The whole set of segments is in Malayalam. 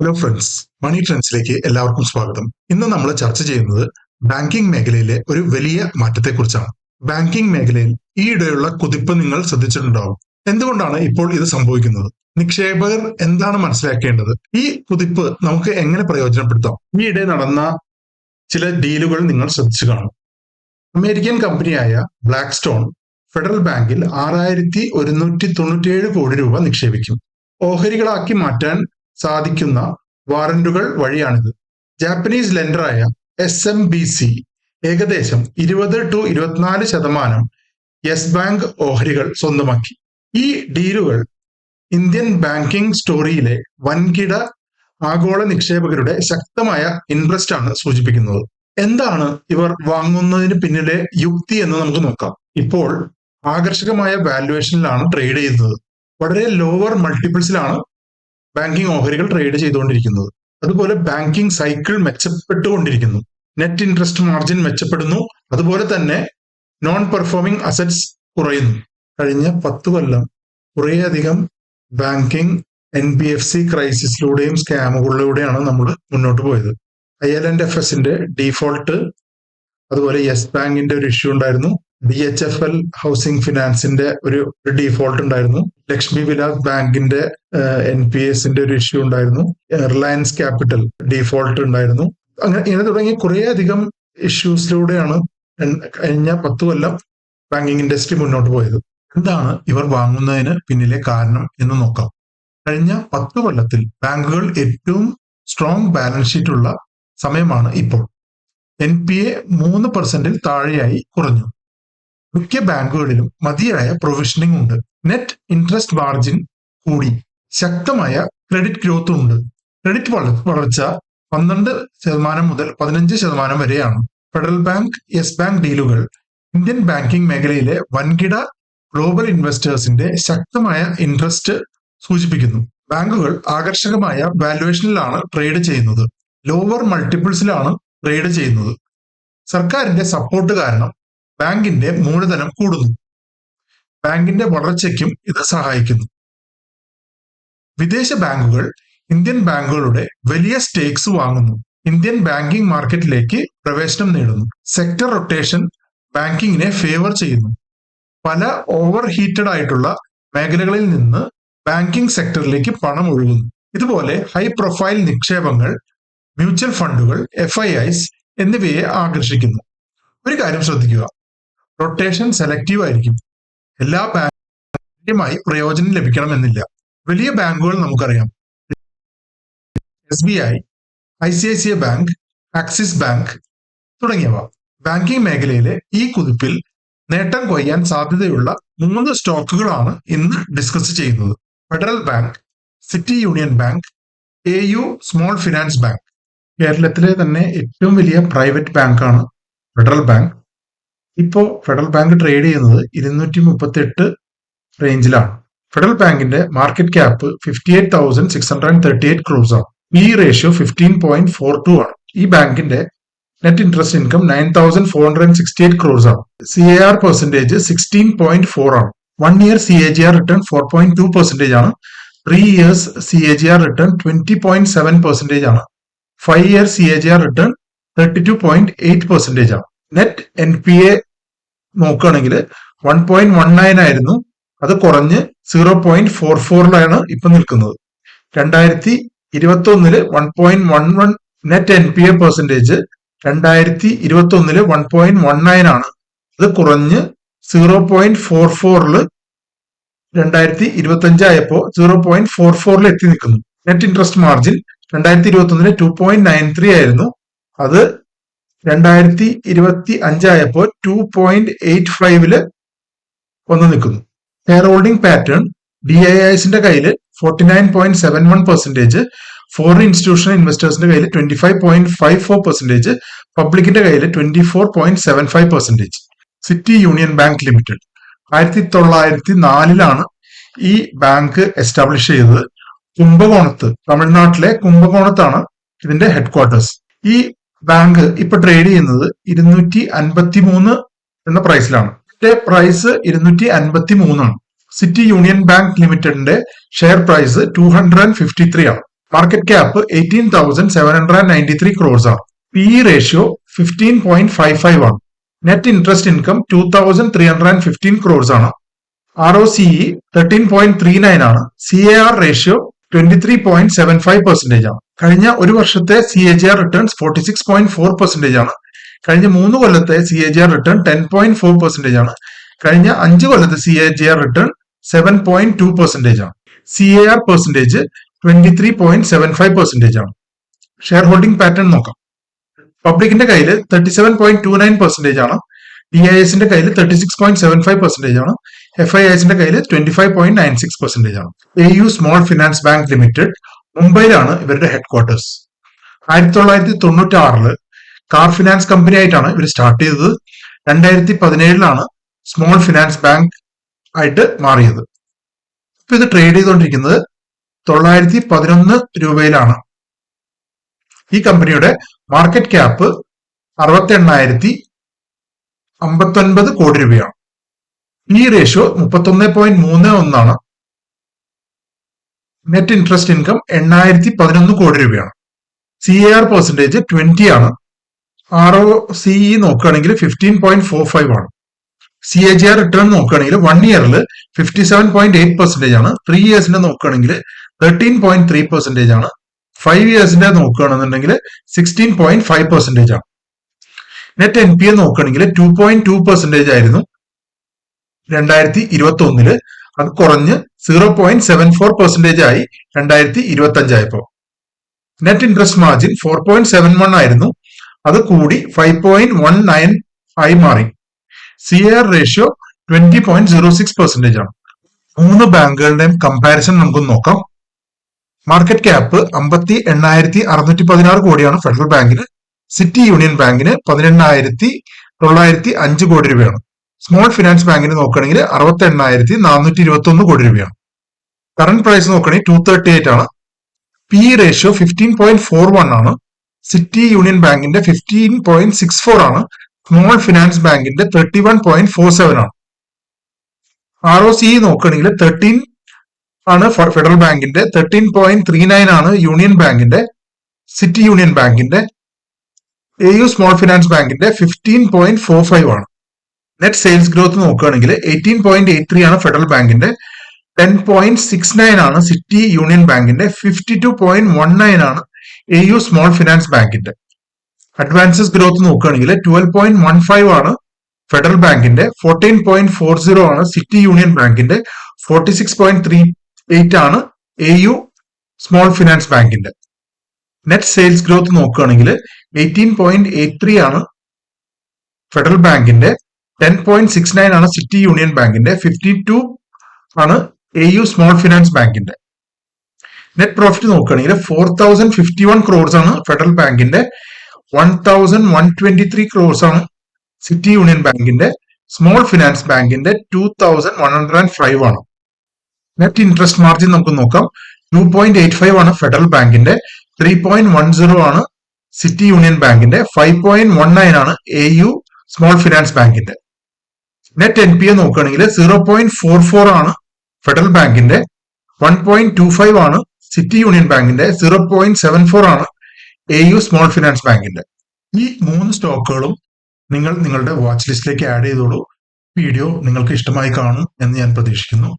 ഹലോ ഫ്രണ്ട്സ്, മണി ട്രെൻഡ്സിലേക്ക് എല്ലാവർക്കും സ്വാഗതം. ഇന്ന് നമ്മൾ ചർച്ച ചെയ്യുന്നത് ബാങ്കിംഗ് മേഖലയിലെ ഒരു വലിയ മാറ്റത്തെക്കുറിച്ചാണ്. ബാങ്കിംഗ് മേഖലയിൽ ഈയിടെയുള്ള കുതിപ്പ് നിങ്ങൾ ശ്രദ്ധിച്ചിട്ടുണ്ടാവും. എന്തുകൊണ്ടാണ് ഇപ്പോൾ ഇത് സംഭവിക്കുന്നത്? നിക്ഷേപകർ എന്താണ് മനസ്സിലാക്കേണ്ടത്? ഈ കുതിപ്പ് നമുക്ക് എങ്ങനെ പ്രയോജനപ്പെടുത്താം? ഈയിടെ നടന്ന ചില ഡീലുകൾ നിങ്ങൾ ശ്രദ്ധിച്ചു കാണും. അമേരിക്കൻ കമ്പനിയായ ബ്ലാക്ക് സ്റ്റോൺ ഫെഡറൽ ബാങ്കിൽ 6197 കോടി രൂപ നിക്ഷേപിക്കും. ഓഹരികളാക്കി മാറ്റാൻ സാധിക്കുന്ന വാറന്റുകൾ വഴിയാണിത്. ജാപ്പനീസ് ലെൻഡറായ SMBC ഏകദേശം 20-24% യെസ് ബാങ്ക് ഓഹരികൾ സ്വന്തമാക്കി. ഈ ഡീലുകൾ ഇന്ത്യൻ ബാങ്കിംഗ് സ്റ്റോറിയിലെ വൻകിട ആഗോള നിക്ഷേപകരുടെ ശക്തമായ ഇൻട്രസ്റ്റ് ആണ് സൂചിപ്പിക്കുന്നത്. എന്താണ് ഇവർ വാങ്ങുന്നതിന് പിന്നിലെ യുക്തി എന്ന് നമുക്ക് നോക്കാം. ഇപ്പോൾ ആകർഷകമായ വാല്യുവേഷനിലാണ് ട്രേഡ് ചെയ്യുന്നത്. വളരെ ലോവർ മൾട്ടിപ്പിൾസിലാണ് ബാങ്കിംഗ് ഓഹരികൾ ട്രേഡ് ചെയ്തുകൊണ്ടിരിക്കുന്നത്. അതുപോലെ ബാങ്കിംഗ് സൈക്കിൾ മെച്ചപ്പെട്ടുകൊണ്ടിരിക്കുന്നു. നെറ്റ് ഇൻട്രസ്റ്റ് മാർജിൻ മെച്ചപ്പെടുന്നു. അതുപോലെ തന്നെ നോൺ പെർഫോമിംഗ് അസറ്റ്സ് കുറയുന്നു. കഴിഞ്ഞ 10 കൊല്ലം കുറേയധികം ബാങ്കിംഗ് NBFC ക്രൈസിസിലൂടെയും സ്കാമുകളിലൂടെയാണ് നമ്മൾ മുന്നോട്ട് പോയത്. IL&FSന്റെ ഡീഫോൾട്ട്, അതുപോലെ യെസ് ബാങ്കിന്റെ ഒരു ഇഷ്യൂ ഉണ്ടായിരുന്നു. DHFL ഹൗസിംഗ് ഫിനാൻസിന്റെ ഒരു ഡീഫോൾട്ട് ഉണ്ടായിരുന്നു. ലക്ഷ്മി വിലാസ് ബാങ്കിന്റെ NPSന്റെ ഒരു ഇഷ്യൂ ഉണ്ടായിരുന്നു. റിലയൻസ് ക്യാപിറ്റൽ ഡീഫോൾട്ട് ഉണ്ടായിരുന്നു. ഇങ്ങനെ തുടങ്ങി കുറേയധികം ഇഷ്യൂസിലൂടെയാണ് കഴിഞ്ഞ 10 കൊല്ലം ബാങ്കിങ് ഇൻഡസ്ട്രി മുന്നോട്ട് പോയത്. എന്താണ് ഇവർ വാങ്ങുന്നതിന് പിന്നിലെ കാരണം എന്ന് നോക്കാം. കഴിഞ്ഞ 10 കൊല്ലത്തിൽ ബാങ്കുകൾ ഏറ്റവും സ്ട്രോങ് ബാലൻസ് ഷീറ്റ് ഉള്ള സമയമാണ് ഇപ്പോൾ. NPA 3% താഴെയായി കുറഞ്ഞു. മിക്ക ബാങ്കുകളിലും മതിയായ പ്രൊവിഷനിങ് ഉണ്ട്. നെറ്റ് ഇൻട്രസ്റ്റ് മാർജിൻ കൂടി. ശക്തമായ ക്രെഡിറ്റ് ഗ്രോത്ത് ഉണ്ട്. ക്രെഡിറ്റ് വളർച്ച 12% മുതൽ 15% വരെയാണ്. ഫെഡറൽ ബാങ്ക് യെസ് ബാങ്ക് ഡീലുകൾ ഇന്ത്യൻ ബാങ്കിംഗ് മേഖലയിലെ വൻകിട ഗ്ലോബൽ ഇൻവെസ്റ്റേഴ്സിന്റെ ശക്തമായ ഇൻട്രസ്റ്റ് സൂചിപ്പിക്കുന്നു. ബാങ്കുകൾ ആകർഷകമായ വാല്യുവേഷനിലാണ് ട്രേഡ് ചെയ്യുന്നത്. ലോവർ മൾട്ടിപ്പിൾസിലാണ് ട്രേഡ് ചെയ്യുന്നത്. സർക്കാരിന്റെ സപ്പോർട്ട് കാരണം ബാങ്കിന്റെ മൂലധനം കൂടുന്നു. ബാങ്കിന്റെ വളർച്ചയ്ക്കും ഇത് സഹായിക്കുന്നു. വിദേശ ബാങ്കുകൾ ഇന്ത്യൻ ബാങ്കുകളുടെ വലിയ സ്റ്റേക്സ് വാങ്ങുന്നു. ഇന്ത്യൻ ബാങ്കിംഗ് മാർക്കറ്റിലേക്ക് പ്രവേശനം നേടുന്നു. സെക്ടർ റൊട്ടേഷൻ ബാങ്കിങ്ങിനെ ഫേവർ ചെയ്യുന്നു. പല ഓവർ ഹീറ്റഡ് ആയിട്ടുള്ള മേഖലകളിൽ നിന്ന് ബാങ്കിംഗ് സെക്ടറിലേക്ക് പണം ഒഴുകുന്നു. ഇതുപോലെ ഹൈ പ്രൊഫൈൽ നിക്ഷേപങ്ങൾ, മ്യൂച്വൽ ഫണ്ടുകൾ, FIIs എന്നിവയെ ആകർഷിക്കുന്നു. ഒരു കാര്യം ശ്രദ്ധിക്കുക, റൊട്ടേഷൻ സെലക്റ്റീവ് ആയിരിക്കും. എല്ലാ ബാങ്കുമായി പ്രയോജനം ലഭിക്കണമെന്നില്ല. വലിയ ബാങ്കുകൾ നമുക്കറിയാം, SBI, ICICI bank, axis bank തുടങ്ങിയവ. ബാങ്കിംഗ് മേഖലയിലെ ഈ കുതിപ്പിൽ നേട്ടം കൊയ്യാൻ സാധ്യതയുള്ള 3 സ്റ്റോക്കുകളാണ് ഇന്ന് ഡിസ്കസ് ചെയ്യുന്നത്. Federal bank, city union bank, AU small finance bank. കേരളത്തിലെ തന്നെ ഏറ്റവും വലിയ പ്രൈവറ്റ് ബാങ്കാണ് ഫെഡറൽ ബാങ്ക്. ഇപ്പോൾ ഫെഡറൽ ബാങ്ക് ട്രേഡ് ചെയ്യുന്നത് 238 റേഞ്ചിലാണ്. ഫെഡറൽ ബാങ്കിന്റെ മാർക്കറ്റ് ക്യാപ്പ് 58,638 crores ആണ്. PE റേഷ്യോ 15.42 ആണ്. ഈ ബാങ്കിന്റെ നെറ്റ് ഇൻട്രസ്റ്റ് ഇൻകം 9,468 crores ആണ്. CAR പെർസെന്റേജ് 16.4 ആണ്. 1 year CAGR റിട്ടേൺ 4.2% ആണ്. 3 years CAGR റിട്ടേൺ 20.7% ആണ്. 5 year CAGR റിട്ടേൺ 32.8% ആണ്. നെറ്റ് NPA നോക്കുകയാണെങ്കിൽ 1.19 ആയിരുന്നു, അത് കുറഞ്ഞ് 0.44 ഇപ്പൊ നിൽക്കുന്നത്. 2021 1.11 നെറ്റ് NPA പെർസെന്റേജ് 2021 1.19 ആണ്, അത് കുറഞ്ഞ് 0.44 2025 ആയപ്പോ 0.44 എത്തി നിൽക്കുന്നു. നെറ്റ് ഇൻട്രസ്റ്റ് മാർജിൻ 2021 2.93 ആയിരുന്നു, അത് 2025 ആയപ്പോൾ 2.85 വന്ന് നിൽക്കുന്നു. ഷെയർ ഹോൾഡിംഗ് പാറ്റേൺ DIISന്റെ കയ്യിൽ 49.71%, ഫോറിൻ ഇൻസ്റ്റിറ്റ്യൂഷണൽ ഇൻവെസ്റ്റേഴ്സിന്റെ കയ്യിൽ 25.54%, പബ്ലിക്കിന്റെ കയ്യിൽ 24.75%. സിറ്റി യൂണിയൻ ബാങ്ക് ലിമിറ്റഡ് 1904 ഈ ബാങ്ക് എസ്റ്റാബ്ലിഷ് ചെയ്തത്. കുംഭകോണത്ത്, തമിഴ്നാട്ടിലെ കുംഭകോണത്താണ് ഇതിന്റെ ഹെഡ് ക്വാർട്ടേഴ്സ്. ഈ ബാങ്ക് ഇപ്പൊ ട്രേഡ് ചെയ്യുന്നത് 253 എന്ന പ്രൈസിലാണ്. ഇതിന്റെ പ്രൈസ് 253 ആണ്. സിറ്റി യൂണിയൻ ബാങ്ക് ലിമിറ്റഡിന്റെ ഷെയർ പ്രൈസ് 253 ആണ്. മാർക്കറ്റ് ക്യാപ്പ് 18,793 crores ആണ്. പി റേഷ്യോ 15.55 ആണ്. നെറ്റ് ഇൻട്രസ്റ്റ് ഇൻകം 2,315 crores ആണ്. ROCE 13.39 ആണ്. CAR റേഷ്യോ 23.75% ആണ്. കഴിഞ്ഞ ഒരു വർഷത്തെ CAGR റിട്ടേൺസ് 46.4% ആണ്. കഴിഞ്ഞ 3 കൊല്ലത്തെ CAGR റിട്ടേൺ 10.4% ആണ്. കഴിഞ്ഞ 5 കൊല്ലത്തെ CAGR റിട്ടേൺ 7.2% ആണ്. CAR പെർസെന്റേജ് 23.75% ആണ്. ഷെയർ ഹോൾഡിംഗ് പാറ്റേൺ നോക്കാം. പബ്ലിക്കിന്റെ കയ്യിൽ 37.29% ആണ്. DISന്റെ കയ്യിൽ 36.75% ആണ്. FIIസിന്റെ കയ്യിൽ 25.96% ആണ്. AU small finance bank limited മുംബൈയിലാണ് ഇവരുടെ ഹെഡ്ക്വാർട്ടേഴ്സ്. 1996 കാർ ഫിനാൻസ് കമ്പനി ആയിട്ടാണ് ഇവർ സ്റ്റാർട്ട് ചെയ്തത്. 2017 സ്മോൾ ഫിനാൻസ് ബാങ്ക് ആയിട്ട് മാറിയത്. ഇപ്പൊ ഇത് ട്രേഡ് ചെയ്തുകൊണ്ടിരിക്കുന്നത് 911 രൂപയിലാണ്. ഈ കമ്പനിയുടെ മാർക്കറ്റ് ക്യാപ്പ് 68,059 കോടി രൂപയാണ്. ഈ റേഷ്യോ 31.31 ആണ്. നെറ്റ് ഇൻട്രസ്റ്റ് ഇൻകം 8,011 കോടി രൂപയാണ്. CAR പെർസെന്റേജ് 20 ആണ്. ROCE നോക്കുകയാണെങ്കിൽ 15.45 ആണ്. CAGR റിട്ടേൺ നോക്കുകയാണെങ്കിൽ 1 ഇയറിൽ 57.8% ആണ്. 3 ഇയേഴ്സിന്റെ നോക്കുകയാണെങ്കിൽ 13.3% ആണ്. 5 ഇയേഴ്സിന്റെ നോക്കുകയാണെന്നുണ്ടെങ്കിൽ 16.5% ആണ്. നെറ്റ് NPA നോക്കുകയാണെങ്കിൽ 2.2% ആയിരുന്നു 2021. അത് കുറഞ്ഞ് 0.74% ആയി 2025 ആയപ്പോ. നെറ്റ് ഇൻട്രസ്റ്റ് മാർജിൻ 4.71 ആയിരുന്നു. അത് കൂടി 5.19 ആയി മാറി. CAR റേഷ്യോ 20.06% ആണ്. 3 ബാങ്കുകളുടെയും കമ്പാരിസൺ നമുക്ക് നോക്കാം. മാർക്കറ്റ് ക്യാപ്പ് 58,616 കോടിയാണ് ഫെഡറൽ ബാങ്കിന്. സിറ്റി യൂണിയൻ ബാങ്കിന് 18,905 കോടി രൂപയാണ്. സ്മോൾ ഫിനാൻസ് ബാങ്കിന് നോക്കുകയാണെങ്കിൽ 68,421 കോടി രൂപയാണ്. കറന്റ് പ്രൈസ് നോക്കുകയാണെങ്കിൽ 238 ആണ്. പി റേഷ്യോ 15.41 ആണ്. സിറ്റി യൂണിയൻ ബാങ്കിന്റെ 15.64 ആണ്. സ്മോൾ ഫിനാൻസ് ബാങ്കിന്റെ 31.47 ആണ്. ROCE നോക്കുകയാണെങ്കിൽ 13 ആണ് ഫെഡറൽ ബാങ്കിന്റെ, 13.39 ആണ് യൂണിയൻ ബാങ്കിന്റെ, സിറ്റി യൂണിയൻ ബാങ്കിന്റെ. AU സ്മോൾ ഫിനാൻസ് ബാങ്കിന്റെ 15.45 ആണ്. നെറ്റ് സെയിൽസ് ഗ്രോത്ത് നോക്കുകയാണെങ്കിൽ 18.83 ആണ് ഫെഡറൽ ബാങ്കിന്റെ, 10.69 ആണ് സിറ്റി യൂണിയൻ ബാങ്കിന്റെ, 52.19 ആണ് AU സ്മോൾ ഫിനാൻസ് ബാങ്കിന്റെ. അഡ്വാൻസസ് ഗ്രോത്ത് നോക്കുകയാണെങ്കിൽ 12.15 ആണ് ഫെഡറൽ ബാങ്കിന്റെ, 14.40 ആണ് സിറ്റി യൂണിയൻ ബാങ്കിന്റെ, 46.38 ആണ് AU സ്മോൾ ഫിനാൻസ് ബാങ്കിന്റെ. നെറ്റ് സെയിൽസ് ഗ്രോത്ത് നോക്കുകയാണെങ്കിൽ 18.83 ആണ് ഫെഡറൽ ബാങ്കിന്റെ, 10.69 ആണ് സിറ്റി യൂണിയൻ ബാങ്കിന്റെ, 52 ആണ് AU സ്മോൾ ഫിനാൻസ് ബാങ്കിന്റെ. നെറ്റ് പ്രോഫിറ്റ് നോക്കുകയാണെങ്കിൽ 4,051 crores ആണ് ഫെഡറൽ ബാങ്കിന്റെ, 1,123 crores ആണ് സിറ്റി യൂണിയൻ ബാങ്കിന്റെ, സ്മോൾ ഫിനാൻസ് ബാങ്കിന്റെ 2,105 ആണ്. നെറ്റ് ഇൻട്രസ്റ്റ് മാർജിൻ നമുക്ക് നോക്കാം. 2.85 ആണ് ഫെഡറൽ ബാങ്കിന്റെ, 3.10 ആണ് സിറ്റി യൂണിയൻ ബാങ്കിന്റെ, 5.19 ആണ് AU സ്മോൾ ഫിനാൻസ് ബാങ്കിന്റെ. നെറ്റ് NPA നോക്കുകയാണെങ്കിൽ 0.44 ആണ് ഫെഡറൽ ബാങ്കിന്റെ, 1.25 ആണ് സിറ്റി യൂണിയൻ ബാങ്കിന്റെ, 0.74 ആണ് AU സ്മോൾ ഫിനാൻസ് ബാങ്കിന്റെ. ഈ 3 സ്റ്റോക്കുകളും നിങ്ങൾ നിങ്ങളുടെ വാച്ച് ലിസ്റ്റിലേക്ക് ആഡ് ചെയ്തോളൂ. വീഡിയോ നിങ്ങൾക്ക് ഇഷ്ടമായി കാണും എന്ന് ഞാൻ പ്രതീക്ഷിക്കുന്നു.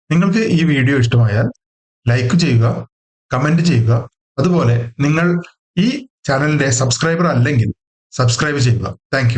നിങ്ങൾക്ക് ഈ വീഡിയോ ഇഷ്ടമായാൽ ലൈക്ക് ചെയ്യുക, കമന്റ് ചെയ്യുക. അതുപോലെ നിങ്ങൾ ഈ ചാനലിന്റെ സബ്സ്ക്രൈബർ അല്ലെങ്കിൽ സബ്സ്ക്രൈബ് ചെയ്യുക. താങ്ക്